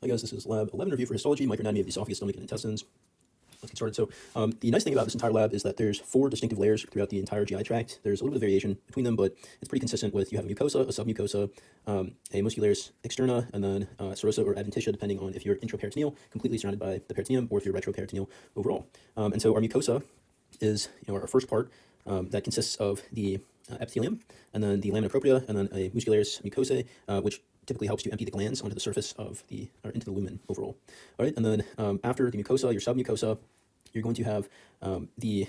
Hi guys, this is lab 11 review for histology, microanatomy of the esophagus, stomach, and intestines. Let's get started. So the nice thing about this entire lab is that there's 4 distinctive layers throughout the entire GI tract. There's a little bit of variation between them, but it's pretty consistent with you have a mucosa, a submucosa, a muscularis externa, and then serosa or adventitia, depending on if you're intraperitoneal, completely surrounded by the peritoneum, or if you're retroperitoneal overall. And so our mucosa is our first part that consists of the epithelium, and then the lamina propria, and then a muscularis mucosae, which typically helps to empty the glands onto the surface of or into the lumen overall. All right, and then after the mucosa, your submucosa, you're going to have the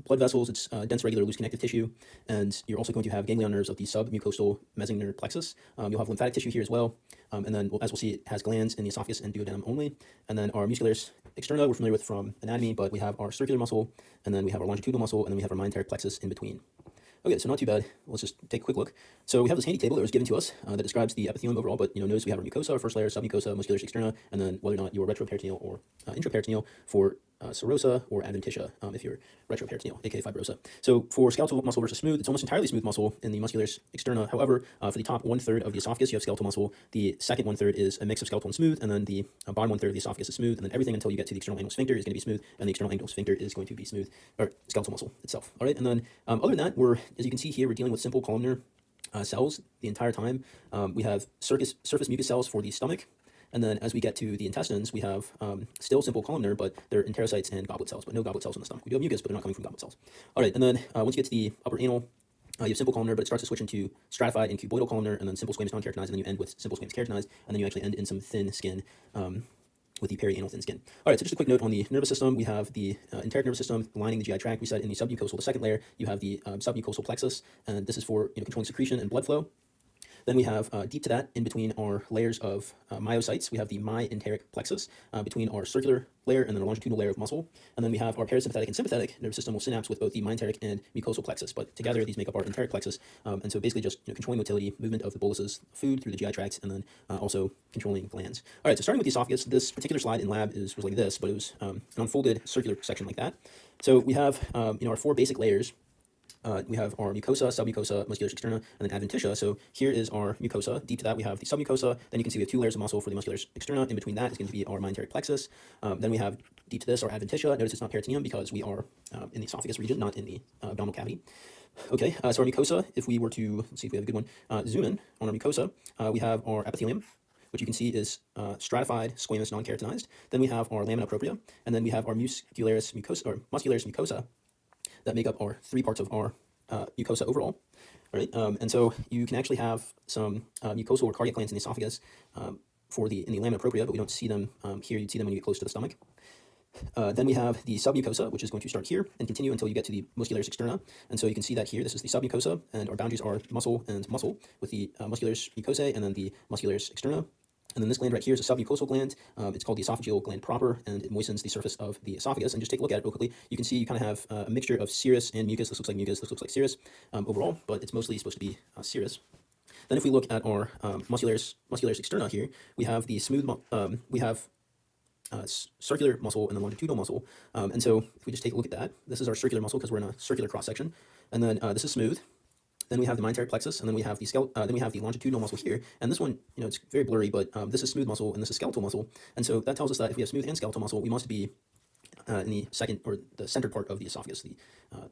blood vessels. It's dense, regular, loose connective tissue, and you're also going to have ganglion nerves of the submucosal mesenteric plexus. You'll have lymphatic tissue here as well, and then as we'll see, it has glands in the esophagus and duodenum only. And then our muscularis externa, we're familiar with from anatomy, but we have our circular muscle, and then we have our longitudinal muscle, and then we have our mesenteric plexus in between. Okay, so not too bad. Let's just take a quick look. So we have this handy table that was given to us that describes the epithelium overall, but notice we have our mucosa, our first layer, submucosa, muscularis externa, and then whether or not you're retroperitoneal or intraperitoneal for serosa or adventitia if you're retroperitoneal, aka fibrosa. So for skeletal muscle versus smooth, it's almost entirely smooth muscle in the muscularis externa. However, for the top 1/3 of the esophagus, you have skeletal muscle. The second 1/3 is a mix of skeletal and smooth, and then the bottom 1/3 of the esophagus is smooth, and then everything until you get to the external anal sphincter is going to be smooth, and the external anal sphincter is going to be smooth, or skeletal muscle itself. All right, and then other than that, as you can see here, we're dealing with simple columnar cells the entire time. We have surface mucus cells for the stomach. And then as we get to the intestines, we have still simple columnar, but they're enterocytes and goblet cells, but no goblet cells in the stomach. We do have mucus, but they're not coming from goblet cells. All right, and then once you get to the upper anal, you have simple columnar, but it starts to switch into stratified and cuboidal columnar, and then simple squamous non-keratinized, and then you end with simple squamous keratinized, and then you actually end in some thin skin with the perianal thin skin. All right, so just a quick note on the nervous system. We have the enteric nervous system lining the GI tract. We said in the submucosal, the second layer, you have the submucosal plexus, and this is for controlling secretion and blood flow. Then we have deep to that, in between our layers of myocytes, we have the myenteric plexus between our circular layer and then our longitudinal layer of muscle. And then we have our parasympathetic and sympathetic nervous system will synapse with both the myenteric and mucosal plexus, but together these make up our enteric plexus. And so basically just controlling motility, movement of the boluses of food through the GI tract, and then also controlling glands. All right, so starting with the esophagus, this particular slide in lab was like this, but it was an unfolded circular section like that. So we have our 4 basic layers. We have our mucosa, submucosa, muscularis externa, and then adventitia. So here is our mucosa. Deep to that, we have the submucosa. Then you can see we have 2 layers of muscle for the muscularis externa. In between that is going to be our myenteric plexus. Then we have deep to this, our adventitia. Notice it's not peritoneum because we are in the esophagus region, not in the abdominal cavity. Okay, so our mucosa, if we were to, let's see if we have a good one, zoom in on our mucosa, we have our epithelium, which you can see is stratified, squamous, non-keratinized. Then we have our lamina propria, and then we have our muscularis mucosa, that make up our 3 parts of our mucosa overall. All right, and so you can actually have some mucosal or cardiac glands in the esophagus in the lamina propria, but we don't see them here. You'd see them when you get close to the stomach. Then we have the submucosa, which is going to start here and continue until you get to the muscularis externa. And so you can see that here, this is the submucosa, and our boundaries are muscle and muscle, with the muscularis mucosae and then the muscularis externa. And then this gland right here is a submucosal gland. It's called the esophageal gland proper, and it moistens the surface of the esophagus. And just take a look at it real quickly. You can see you kind of have a mixture of serous and mucus. This looks like mucus, this looks like serous overall, but it's mostly supposed to be serous. Then if we look at our muscularis externa here, we have the smooth, circular muscle and the longitudinal muscle. And so if we just take a look at that, this is our circular muscle because we're in a circular cross section. And then this is smooth. Then we have the myenteric plexus, and then we have the longitudinal muscle here. And this one, it's very blurry, but this is smooth muscle and this is skeletal muscle. And so that tells us that if we have smooth and skeletal muscle, we must be in the second or the center part of the esophagus. The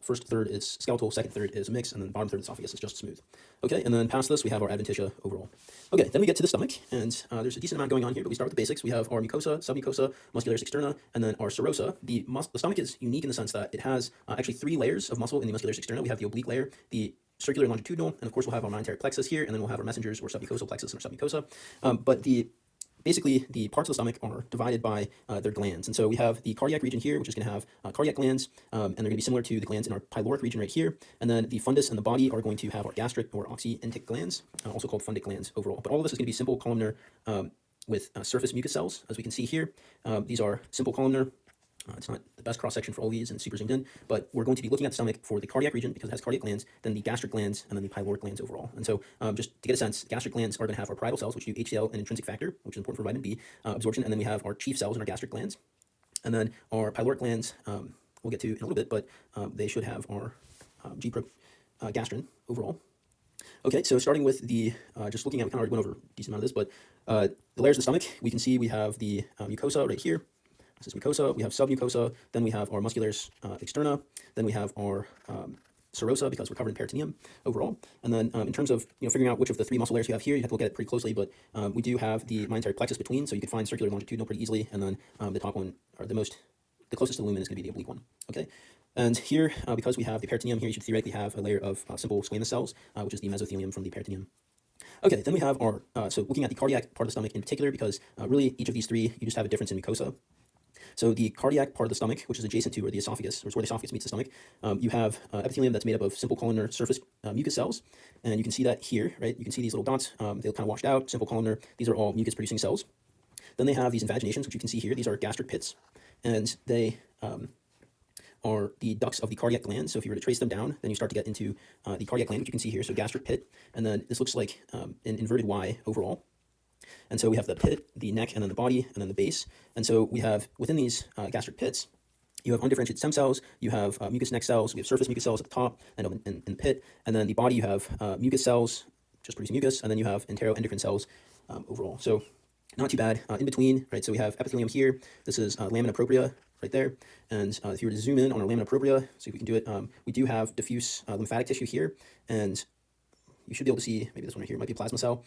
first third is skeletal, second third is a mix, and then the bottom third of the esophagus is just smooth. Okay, and then past this, we have our adventitia overall. Okay, then we get to the stomach, and there's a decent amount going on here, but we start with the basics. We have our mucosa, submucosa, muscularis externa, and then our serosa. The stomach is unique in the sense that it has actually 3 layers of muscle in the muscularis externa. We have the oblique layer, the circular longitudinal, and of course we'll have our myenteric plexus here, and then we'll have our messengers or submucosal plexus and our submucosa. But basically, the parts of the stomach are divided by their glands. And so we have the cardiac region here, which is going to have cardiac glands, and they're going to be similar to the glands in our pyloric region right here. And then the fundus and the body are going to have our gastric or oxyentic glands, also called fundic glands overall. But all of this is going to be simple columnar with surface mucus cells, as we can see here. These are simple columnar. It's not the best cross-section for all these and super zoomed in, but we're going to be looking at the stomach for the cardiac region because it has cardiac glands, then the gastric glands, and then the pyloric glands overall. And so just to get a sense, gastric glands are going to have our parietal cells, which do HCl and intrinsic factor, which is important for vitamin B absorption, and then we have our chief cells in our gastric glands. And then our pyloric glands, we'll get to in a little bit, but they should have our gastrin overall. Okay, so starting with the, just looking at, we kind of already went over a decent amount of this, but the layers of the stomach, we can see we have the mucosa right here. This is mucosa, we have submucosa, then we have our muscularis externa, then we have our serosa because we're covered in peritoneum overall. And then in terms of figuring out which of the three muscle layers you have here, you have to look at it pretty closely, but we do have the mesenteric plexus between, so you can find circular longitudinal pretty easily, and then the top one, or the closest to the lumen is going to be the oblique one. Okay. And here, because we have the peritoneum here, you should theoretically have a layer of simple squamous cells, which is the mesothelium from the peritoneum. Okay, then we have our, so looking at the cardiac part of the stomach in particular, because really each of these three, you just have a difference in mucosa. So the cardiac part of the stomach, which is adjacent to, or the esophagus, or where the esophagus meets the stomach, you have epithelium that's made up of simple columnar surface mucus cells, and you can see that here, right? You can see these little dots, they're kind of washed out, simple columnar, these are all mucus-producing cells. Then they have these invaginations, which you can see here, these are gastric pits, and they are the ducts of the cardiac gland. So if you were to trace them down, then you start to get into the cardiac gland, which you can see here, so gastric pit, and then this looks like an inverted Y overall. And so we have the pit, the neck, and then the body, and then the base. And so we have, within these gastric pits, you have undifferentiated stem cells, you have mucous neck cells, we have surface mucus cells at the top and in the pit, and then the body you have mucus cells, just producing mucus, and then you have enteroendocrine cells overall. So not too bad. In between, right, so we have epithelium here, this is lamina propria right there, and if you were to zoom in on our lamina propria, see if we can do it, we do have diffuse lymphatic tissue here, and you should be able to see, maybe this one right here might be a plasma cell,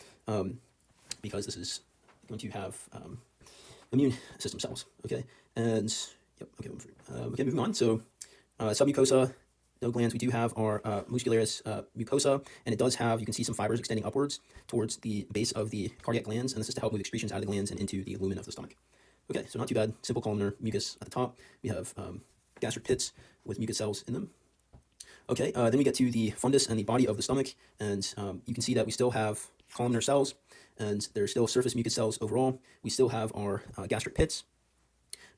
because this is going to have immune system cells, okay? And, yep, okay, okay, moving on. So, submucosa, no glands, we do have our muscularis mucosa, and it does have, you can see some fibers extending upwards towards the base of the cardiac glands, and this is to help move excretions out of the glands and into the lumen of the stomach. Okay, so not too bad. Simple columnar mucus at the top. We have gastric pits with mucus cells in them. Okay, then we get to the fundus and the body of the stomach, and you can see that we still have columnar cells, and there's still surface mucus cells overall. We still have our gastric pits,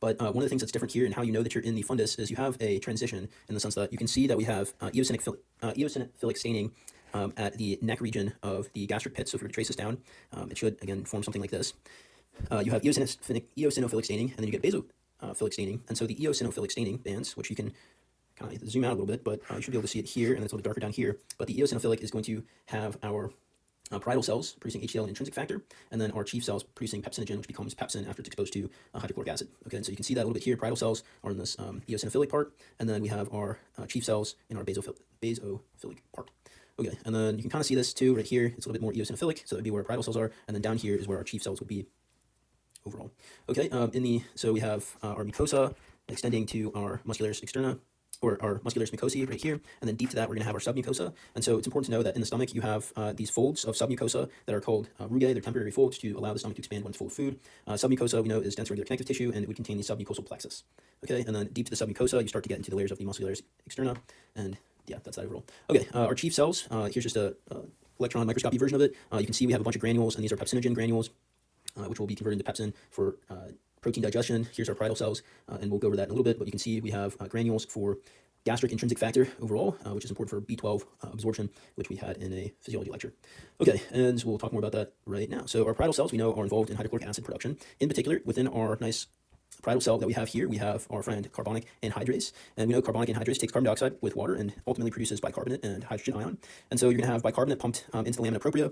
but one of the things that's different here and how you know that you're in the fundus is you have a transition in the sense that you can see that we have eosinophilic staining at the neck region of the gastric pit. So if we were to trace this down, it should, again, form something like this. You have eosinophilic staining, and then you get basophilic staining. And so the eosinophilic staining bands, which you can kind of zoom out a little bit, but you should be able to see it here, and it's a little darker down here. But the eosinophilic is going to have our parietal cells producing HCl and intrinsic factor, and then our chief cells producing pepsinogen, which becomes pepsin after it's exposed to hydrochloric acid. Okay, and so you can see that a little bit here. Parietal cells are in this eosinophilic part, and then we have our chief cells in our basophilic part. Okay, and then you can kind of see this too right here. It's a little bit more eosinophilic, so that would be where our parietal cells are, and then down here is where our chief cells would be overall. Okay, so we have our mucosa extending to our muscularis externa, or our muscularis mucosae right here, and then deep to that we're going to have our submucosa. And so it's important to know that in the stomach you have these folds of submucosa that are called rugae. They're temporary folds to allow the stomach to expand when it's full of food. Submucosa, we know, is dense regular connective tissue, and it would contain the submucosal plexus. Okay, and then deep to the submucosa you start to get into the layers of the muscularis externa, and yeah, that's that overall. Okay, our chief cells, here's just a electron microscopy version of it. You can see we have a bunch of granules, and these are pepsinogen granules, which will be converted into pepsin for protein digestion. Here's our parietal cells, and we'll go over that in a little bit, but you can see we have granules for gastric intrinsic factor overall, which is important for B12 absorption, which we had in a physiology lecture. Okay, and we'll talk more about that right now. So our parietal cells, we know, are involved in hydrochloric acid production. In particular, within our nice parietal cell that we have here, we have our friend carbonic anhydrase, and we know carbonic anhydrase takes carbon dioxide with water and ultimately produces bicarbonate and hydrogen ion. And so you're going to have bicarbonate pumped into the lamina propria.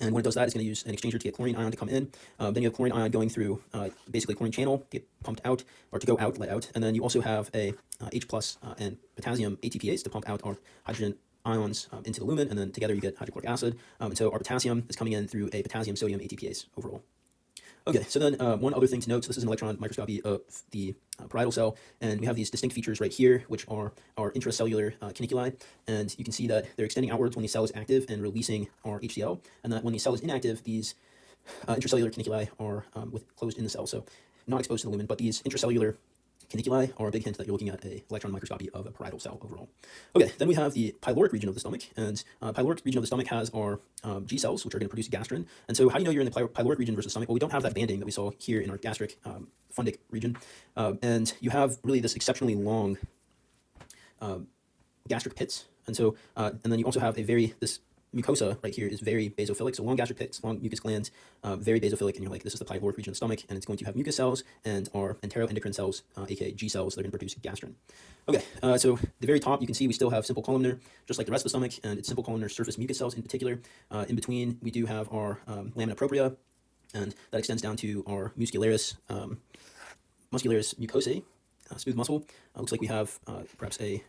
And when it does that, it's going to use an exchanger to get chlorine ion to come in. Then you have chlorine ion going through basically chlorine channel, get pumped out, or to go out, let out. And then you also have a H plus and potassium ATPase to pump out our hydrogen ions into the lumen, and then together you get hydrochloric acid. And so our potassium is coming in through a potassium-sodium ATPase overall. Okay, so then one other thing to note, so this is an electron microscopy of the parietal cell, and we have these distinct features right here, which are our intracellular caniculi, and you can see that they're extending outwards when the cell is active and releasing our HCl, and that when the cell is inactive, these intracellular caniculi are closed in the cell, so not exposed to the lumen, but these intracellular caniculi are a big hint that you're looking at a electron microscopy of a parietal cell overall. Okay, then we have the pyloric region of the stomach, and pyloric region of the stomach has our G cells, which are going to produce gastrin. And so how do you know you're in the pyloric region versus stomach? Well, we don't have that banding that we saw here in our gastric fundic region, and you have really this exceptionally long gastric pits, and so and then you also have this mucosa right here is very basophilic. So long gastric pits, long mucus glands, very basophilic, and you're like, this is the pyloric region of the stomach, and it's going to have mucus cells and our enteroendocrine cells, aka G cells, that are going to produce gastrin. Okay, so the very top, you can see we still have simple columnar, just like the rest of the stomach, and it's simple columnar surface mucus cells in particular. In between, we do have our lamina propria, and that extends down to our muscularis mucosae, smooth muscle. Looks like we have perhaps a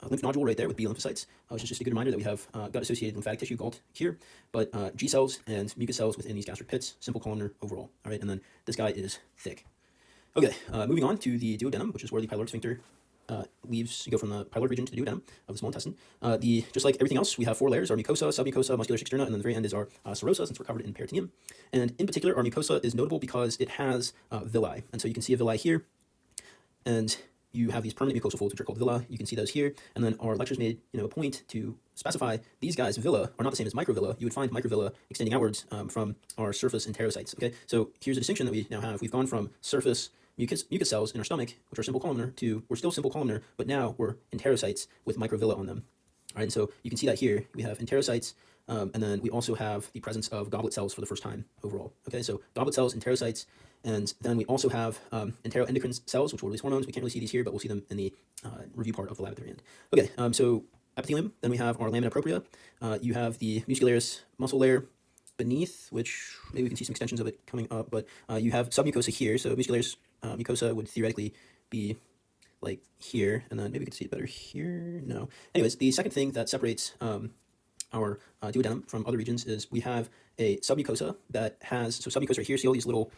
lymph nodule right there with B lymphocytes, which is just a good reminder that we have gut associated lymphatic tissue, GALT, here, but G cells and mucus cells within these gastric pits, simple columnar overall. All right, and then this guy is thick. Okay, moving on to the duodenum, which is where the pyloric sphincter leaves. You go from the pyloric region to the duodenum of the small intestine. Just like everything else, we have 4 layers: our mucosa, submucosa, muscularis externa, and then the very end is our serosa, since we're covered in peritoneum. And in particular, our mucosa is notable because it has villi, and so you can see a villi here, and you have these permanent mucosal folds, which are called villi. You can see those here, and then our lecturers made a point to specify these guys, villi, are not the same as microvilla. You would find microvilla extending outwards from our surface enterocytes. Okay, so here's a distinction that we now have. We've gone from surface mucus cells in our stomach, which are simple columnar, to we're still simple columnar, but now we're enterocytes with microvilla on them. All right, and so you can see that here. We have enterocytes, and then we also have the presence of goblet cells for the first time overall. Okay, so goblet cells, enterocytes, and then we also have enteroendocrine cells, which will release hormones. We can't really see these here, but we'll see them in the review part of the lab at the very end. Okay, so epithelium, then we have our lamina propria. You have the muscularis muscle layer beneath, which maybe we can see some extensions of it coming up, but you have submucosa here. So muscularis mucosa would theoretically be like here, and then maybe we could see it better here. No. Anyways, the second thing that separates our duodenum from other regions is we have a submucosa that has, so submucosa right here, see all these little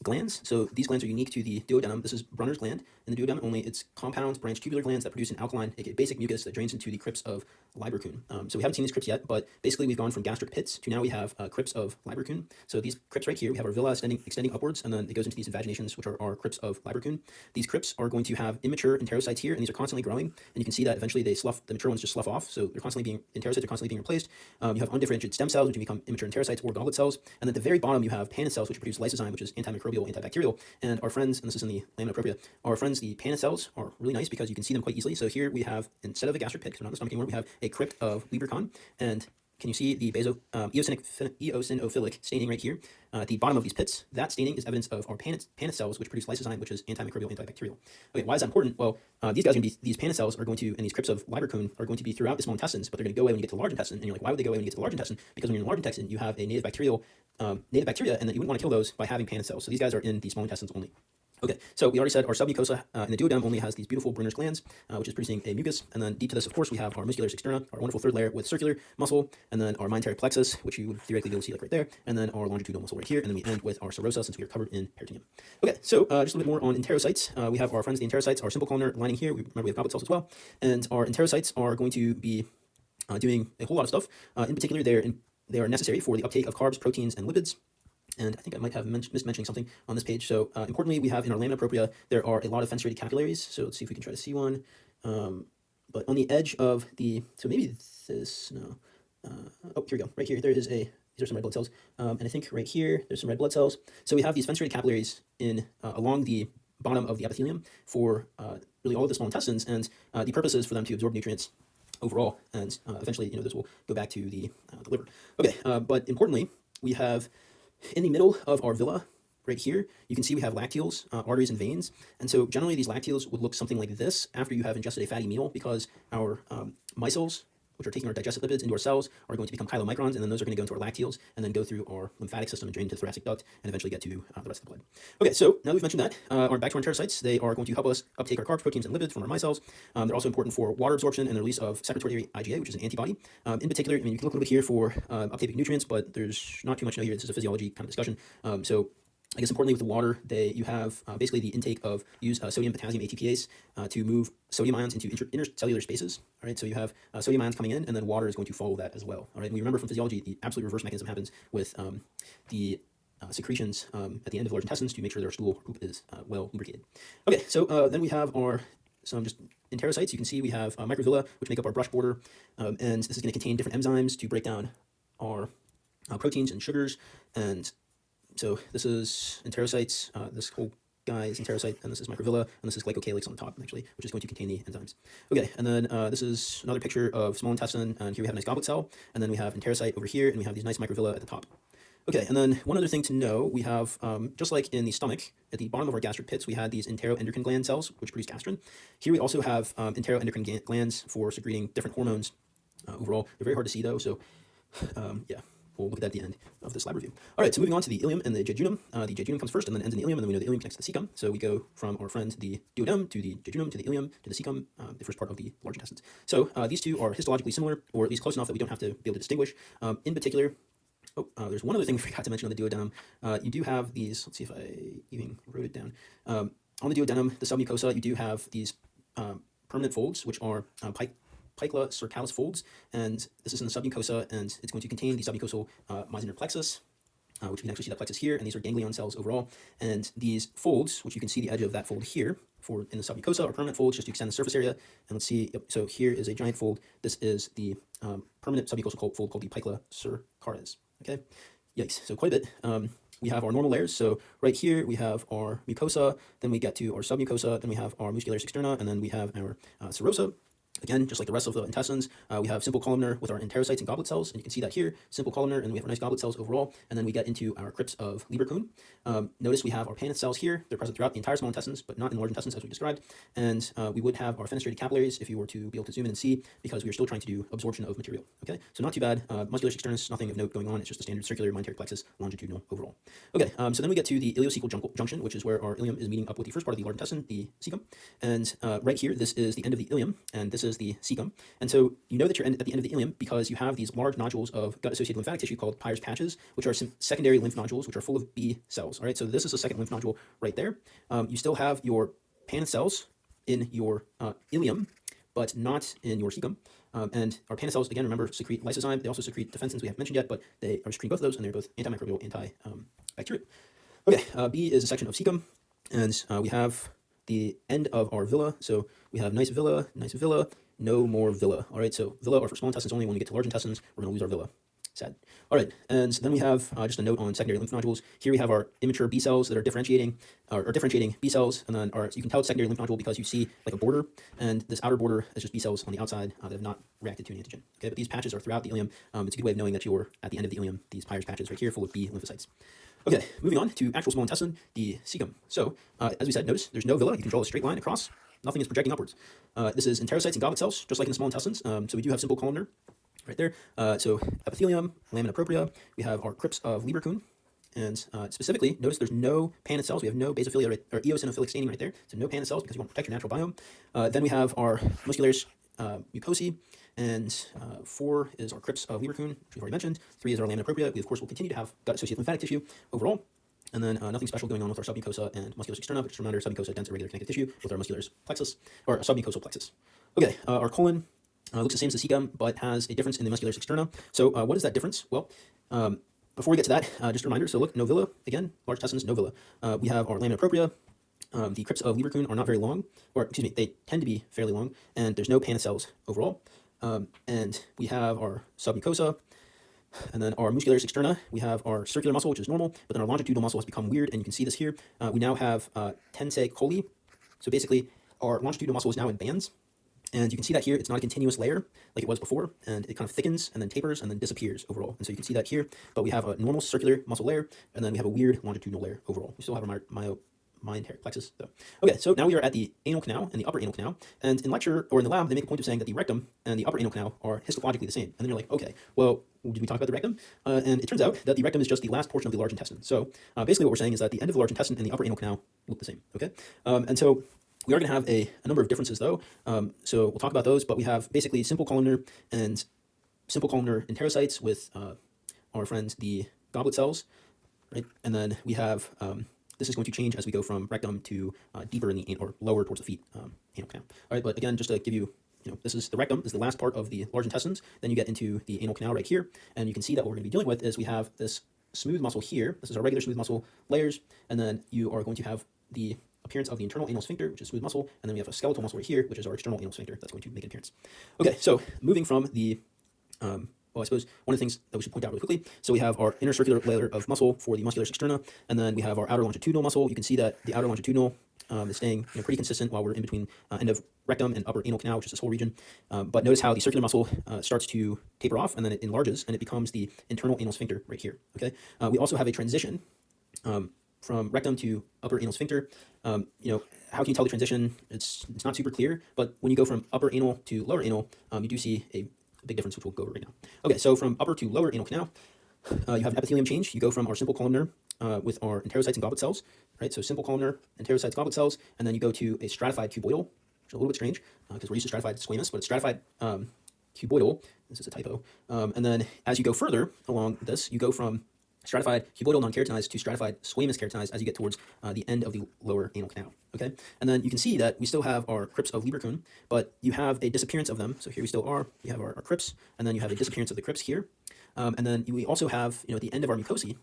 glands? So these glands are unique to the duodenum. This is Brunner's gland. In the duodenum only, it's compound branched tubular glands that produce an alkaline, aka basic mucus that drains into the crypts of Lieberkühn. So we haven't seen these crypts yet, but basically we've gone from gastric pits to now we have crypts of Lieberkühn. So these crypts right here, we have our villi extending upwards, and then it goes into these invaginations, which are our crypts of Lieberkühn. These crypts are going to have immature enterocytes here, and these are constantly growing, and you can see that eventually they slough, the mature ones just slough off, so they're constantly being, enterocytes are constantly being replaced. You have undifferentiated stem cells, which can become immature enterocytes or goblet cells, and at the very bottom you have Paneth cells, which produce lysozyme, which is antimicrobial, antibacterial, and our friends, and this is in the lamina propria, our friends, the Paneth cells, are really nice because you can see them quite easily. So here we have, instead of a gastric pit, because we're not in the stomach anymore, we have a crypt of Lieberkühn, and can you see the eosinophilic staining right here at the bottom of these pits? That staining is evidence of our Paneth cells, which produce lysozyme, which is antimicrobial, antibacterial. Okay, why is that important? Well, these guys are going to be, these Paneth cells are going to, and these crypts of Lieberkühn are going to be throughout the small intestines, but they're going to go away when you get to the large intestine. And you're like, why would they go away when you get to the large intestine? Because when you're in the large intestine, you have a native bacteria, and then you wouldn't want to kill those by having Paneth cells. So these guys are in the small intestines only. Okay, so we already said our submucosa in the duodenum only has these beautiful Brunner's glands, which is producing a mucus, and then deep to this, of course, we have our muscularis externa, our wonderful third layer with circular muscle, and then our mesenteric plexus, which you would theoretically be able to see like right there, and then our longitudinal muscle right here, and then we end with our serosa, since we are covered in peritoneum. Okay, so just a little bit more on enterocytes. We have our friends, the enterocytes, our simple columnar lining here. Remember, we have goblet cells as well, and our enterocytes are going to be doing a whole lot of stuff. In particular, they are necessary for the uptake of carbs, proteins, and lipids. And I think I might have missed mentioning something on this page. So importantly, we have in our lamina propria, there are a lot of fenstrated capillaries. So let's see if we can try to see one. But on the edge of the, so maybe this, no. Oh, here we go. Right here, there is these are some red blood cells. And I think right here, there's some red blood cells. So we have these fenstrated capillaries in along the bottom of the epithelium for really all of the small intestines. And the purpose is for them to absorb nutrients overall. And eventually, this will go back to the liver. Okay, but importantly, we have in the middle of our villi, right here, you can see we have lacteals, arteries, and veins. And so generally these lacteals would look something like this after you have ingested a fatty meal, because our micelles, which are taking our digestive lipids into our cells, are going to become chylomicrons, and then those are going to go into our lacteals, and then go through our lymphatic system and drain into the thoracic duct, and eventually get to the rest of the blood. Okay, so now we've mentioned that, back to our enterocytes, they are going to help us uptake our carbs, proteins, and lipids from our micelles. They're also important for water absorption and the release of secretory IgA, which is an antibody. In particular, I mean, you can look a little bit here for uptake of nutrients, but there's not too much here. This is a physiology kind of discussion. So I guess importantly with the water, you have basically the intake of sodium, potassium, ATPase to move sodium ions into intercellular spaces. All right, so you have sodium ions coming in, and then water is going to follow that as well. All right, and we remember from physiology, the absolute reverse mechanism happens with the secretions at the end of the large intestines to make sure their stool or poop is well lubricated. Okay, so then we have some just enterocytes. You can see we have microvilla, which make up our brush border, and this is going to contain different enzymes to break down our proteins and sugars. And so this is enterocytes. This whole guy is enterocyte, and this is microvilla, and this is glycocalyx on the top, actually, which is going to contain the enzymes. Okay, and then this is another picture of small intestine, and here we have a nice goblet cell, and then we have enterocyte over here, and we have these nice microvilla at the top. Okay, and then one other thing to know, we have, just like in the stomach, at the bottom of our gastric pits, we had these enteroendocrine gland cells, which produce gastrin. Here we also have enteroendocrine glands for secreting different hormones. Overall, they're very hard to see though, so yeah, we'll look at that at the end of this lab review. All right, so moving on to the ileum and the jejunum. The jejunum comes first and then ends in the ileum, and then we know the ileum connects to the cecum. So we go from our friend the duodenum to the jejunum to the ileum to the cecum, the first part of the large intestines. So these two are histologically similar, or at least close enough that we don't have to be able to distinguish. In particular, there's one other thing we forgot to mention on the duodenum. You do have these, let's see if I even wrote it down. On the duodenum, the submucosa, you do have these permanent folds, which are Pycla cercalis folds, and this is in the submucosa, and it's going to contain the submucosal mesenteric plexus, which you can actually see that plexus here, and these are ganglion cells overall. And these folds, which you can see the edge of that fold here, for in the submucosa, are permanent folds just to extend the surface area. And let's see, yep, so here is a giant fold. This is the permanent submucosal fold called the Pycla cercalis. Okay, yikes, so quite a bit. We have our normal layers, so right here we have our mucosa, then we get to our submucosa, then we have our muscularis externa, and then we have our serosa. Again, just like the rest of the intestines, we have simple columnar with our enterocytes and goblet cells, and you can see that here, simple columnar, and we have our nice goblet cells overall, and then we get into our crypts of Lieberkühn. Notice we have our Paneth cells here. They're present throughout the entire small intestines, but not in the large intestines as we described, and we would have our fenestrated capillaries if you were to be able to zoom in and see, because we are still trying to do absorption of material. Okay, so not too bad. Muscularis externus, nothing of note going on. It's just a standard circular mesenteric plexus, longitudinal overall. Okay, so then we get to the ileocecal junction, which is where our ileum is meeting up with the first part of the large intestine, the cecum, and right here, this is the end of the ileum, and this is the cecum. And so you know that you're at the end of the ileum because you have these large nodules of gut-associated lymphatic tissue called Peyer's patches, which are some secondary lymph nodules, which are full of B cells. All right, so this is a second lymph nodule right there. You still have your Paneth cells in your ileum, but not in your cecum. And our Paneth cells, again, remember, secrete lysozyme. They also secrete defensins we haven't mentioned yet, but they are secreting both of those, and they're both antimicrobial, antibacterial. Okay, B is a section of cecum, and we have the end of our villa. So we have nice villa, no more villa. All right, so villa are for small intestines only. When we get to large intestines, we're going to lose our villa. Sad. All right, and then we have just a note on secondary lymph nodules. Here we have our immature B cells that are differentiating B cells, and then so you can tell it's secondary lymph nodule because you see like a border, and this outer border is just B cells on the outside that have not reacted to an antigen. Okay, but these patches are throughout the ileum. It's a good way of knowing that you're at the end of the ileum. These Peyer's patches right here, full of B lymphocytes. Okay, moving on to actual small intestine, the cecum. So, as we said, notice there's no villa. You can draw a straight line across. Nothing is projecting upwards. This is enterocytes and goblet cells, just like in the small intestines. So we do have simple columnar right there. So epithelium, lamina propria. We have our crypts of Lieberkühn. And specifically, notice there's no Paneth cells. We have no basophilia or eosinophilic staining right there. So no Paneth cells because you want to protect your natural biome. Then we have our muscularis mucosae. And 4 is our crypts of Lieberkühn, which we've already mentioned. 3 is our lamina propria. We, of course, will continue to have gut-associated lymphatic tissue overall. And then nothing special going on with our submucosa and muscularis externa, but just a reminder, submucosa, dense irregular connective tissue with our muscularis plexus, or submucosal plexus. Okay, our colon looks the same as the cecum, but has a difference in the muscularis externa. So what is that difference? Well, before we get to that, just a reminder, so look, no villa, again, large intestines, no villa. We have our lamina propria. The crypts of Lieberkühn are not very long, or excuse me, they tend to be fairly long, and there's no Paneth cells overall. And we have our submucosa, and then our muscularis externa, we have our circular muscle, which is normal, but then our longitudinal muscle has become weird, and you can see this here. We now have tensae coli. So basically, our longitudinal muscle is now in bands, and you can see that here. It's not a continuous layer like it was before, and it kind of thickens and then tapers and then disappears overall. And so you can see that here, but we have a normal circular muscle layer, and then we have a weird longitudinal layer overall. We still have our mesenteric plexus though. Okay, so now we are at the anal canal and the upper anal canal, and in lecture or in the lab, they make a point of saying that the rectum and the upper anal canal are histologically the same. And then you're like, okay, well, did we talk about the rectum? And it turns out that the rectum is just the last portion of the large intestine. So basically what we're saying is that the end of the large intestine and the upper anal canal look the same, okay? And so we are going to have a number of differences though. So we'll talk about those, but we have basically simple columnar and simple columnar enterocytes with our friends, the goblet cells, right? And then we have, this is going to change as we go from rectum to deeper in the, or lower towards the feet, anal canal. All right, but again, just to give you, this is the rectum, is the last part of the large intestines. Then you get into the anal canal right here, and you can see that what we're going to be dealing with is we have this smooth muscle here. This is our regular smooth muscle layers, and then you are going to have the appearance of the internal anal sphincter, which is smooth muscle, and then we have a skeletal muscle right here, which is our external anal sphincter that's going to make an appearance. Okay, so moving from the well, I suppose one of the things that we should point out really quickly, so we have our inner circular layer of muscle for the muscularis externa, and then we have our outer longitudinal muscle. You can see that the outer longitudinal is staying pretty consistent while we're in between end of rectum and upper anal canal, which is this whole region. But notice how the circular muscle starts to taper off, and then it enlarges, and it becomes the internal anal sphincter right here. Okay. We also have a transition from rectum to upper anal sphincter. How can you tell the transition? It's not super clear, but when you go from upper anal to lower anal, you do see a big difference, which we'll go over right now. Okay, so from upper to lower anal canal, you have an epithelium change. You go from our simple columnar with our enterocytes and goblet cells, right? So simple columnar, enterocytes, goblet cells, and then you go to a stratified cuboidal, which is a little bit strange because we're used to stratified squamous, but it's stratified cuboidal. This is a typo. And then as you go further along this, you go from stratified cuboidal non-keratinized to stratified squamous keratinized as you get towards the end of the lower anal canal, okay? And then you can see that we still have our crypts of Lieberkühn, but you have a disappearance of them. So here we still are, we have our crypts, and then you have a disappearance of the crypts here. And then we also have, at the end of our mucosae,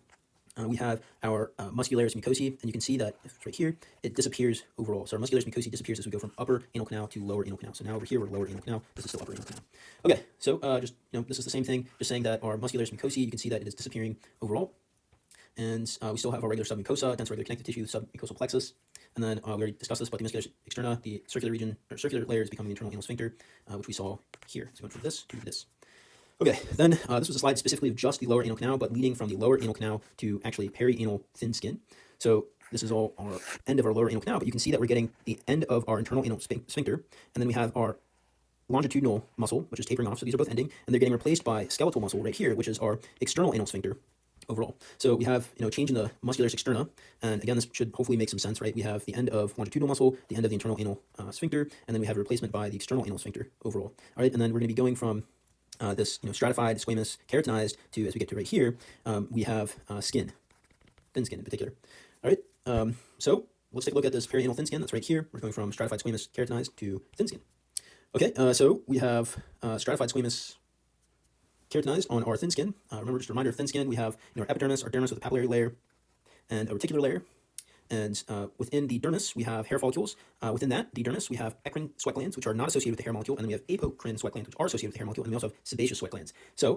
we have our muscularis mucosae, and you can see that right here, it disappears overall. So our muscularis mucosae disappears as we go from upper anal canal to lower anal canal. So now over here, we're lower anal canal. This is still upper anal canal. Okay, so just, this is the same thing, just saying that our muscularis mucosae, you can see that it is disappearing overall. And we still have our regular submucosa, dense regular connective tissue, submucosal plexus. And then we already discussed this, but the muscularis externa, the circular region, or circular layer is becoming the internal anal sphincter, which we saw here. So going from this to this. Okay, then this was a slide specifically of just the lower anal canal, but leading from the lower anal canal to actually perianal thin skin. So this is all our end of our lower anal canal, but you can see that we're getting the end of our internal anal sphincter, and then we have our longitudinal muscle, which is tapering off, so these are both ending, and they're getting replaced by skeletal muscle right here, which is our external anal sphincter overall. So we have, change in the muscularis externa, and again, this should hopefully make some sense, right? We have the end of longitudinal muscle, the end of the internal anal sphincter, and then we have a replacement by the external anal sphincter overall. All right, and then we're going to be going from this stratified squamous keratinized to, as we get to right here, we have skin, thin skin in particular. All right, so let's take a look at this perianal thin skin that's right here. We're going from stratified squamous keratinized to thin skin. Okay, so we have stratified squamous keratinized on our thin skin. Remember, just a reminder of thin skin, we have our epidermis, our dermis with a papillary layer, and a reticular layer. And within the dermis, we have hair follicles. Within that, the dermis, we have eccrine sweat glands, which are not associated with the hair molecule, and then we have apocrine sweat glands, which are associated with the hair molecule, and we also have sebaceous sweat glands. So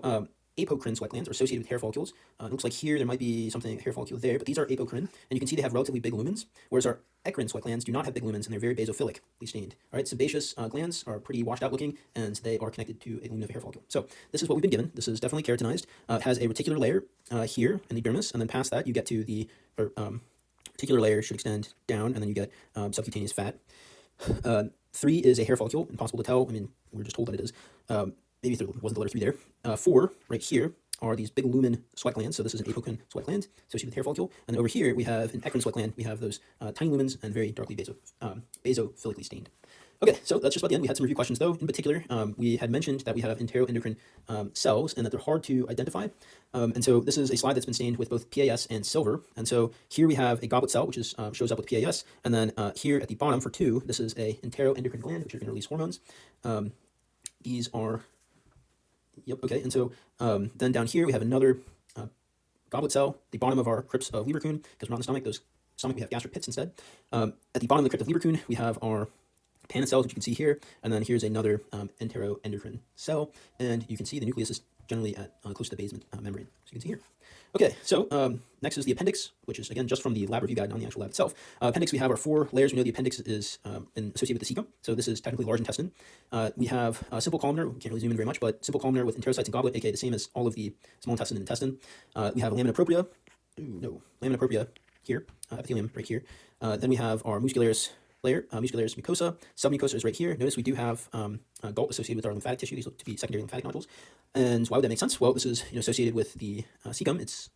apocrine sweat glands are associated with hair follicles. It looks like here there might be something, hair follicle there, but these are apocrine, and you can see they have relatively big lumens, whereas our eccrine sweat glands do not have big lumens, and they're very basophilically stained. All right, sebaceous glands are pretty washed out looking, and they are connected to a lumen of a hair follicle. So this is what we've been given. This is definitely keratinized. It has a reticular layer here in the dermis, and then past that you get to the reticular layer should extend down, and then you get subcutaneous fat. 3 is a hair follicle, impossible to tell. I mean, we're just told that it is. Maybe there wasn't the letter 3 there. 4, right here, are these big lumen sweat glands. So this is an apocrine sweat gland associated with hair follicle. And then over here, we have an eccrine sweat gland. We have those tiny lumens and very darkly basophilically stained. Okay, so that's just about the end. We had some review questions, though. In particular, we had mentioned that we have enteroendocrine cells and that they're hard to identify. And so this is a slide that's been stained with both PAS and silver. And so here we have a goblet cell, which is shows up with PAS. And then here at the bottom for 2, this is a enteroendocrine gland, which are going to release hormones. These are, yep, okay. And so then down here we have another goblet cell, the bottom of our crypts of Lieberkühn, because we're not in the stomach. Those stomach, we have gastric pits instead. At the bottom of the crypt of Lieberkühn, we have our Panna cells, which you can see here, and then here's another enteroendocrine cell, and you can see the nucleus is generally at close to the basement membrane, so you can see here. Okay, so next is the appendix, which is, again, just from the lab review guide, not the actual lab itself. Appendix, we have our 4 layers. We know the appendix is associated with the cecum, so this is technically large intestine. We have a simple columnar, we can't really zoom in very much, but simple columnar with enterocytes and goblet, aka the same as all of the small intestine and intestine. We have a lamina propria, lamina propria here, epithelium right here. Then we have our muscularis layer, muscularis mucosa. Submucosa is right here. Notice we do have gulp associated with our lymphatic tissue. These look to be secondary lymphatic nodules. And why would that make sense? Well, this is associated with the cecum. It's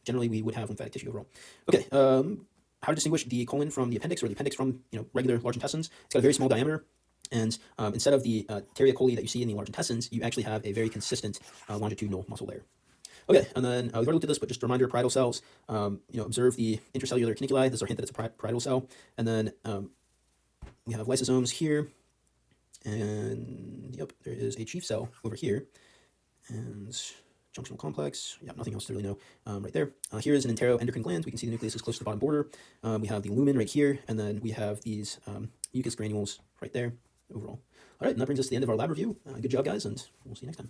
generally we would have lymphatic tissue overall. Okay, how to distinguish the colon from the appendix, or the appendix from regular large intestines? It's got a very small diameter, and instead of the pteria coli that you see in the large intestines, you actually have a very consistent longitudinal muscle layer. Okay, and then we've already looked at this, but just a reminder: parietal cells. Observe the intracellular caniculi. This is our hint that it's a parietal cell, and then we have lysosomes here, and yep, there is a chief cell over here, and junctional complex. Yeah, nothing else to really know right there. Here is an enteroendocrine gland. We can see the nucleus is close to the bottom border. We have the lumen right here, and then we have these mucus granules right there overall. All right, and that brings us to the end of our lab review. Good job, guys, and we'll see you next time.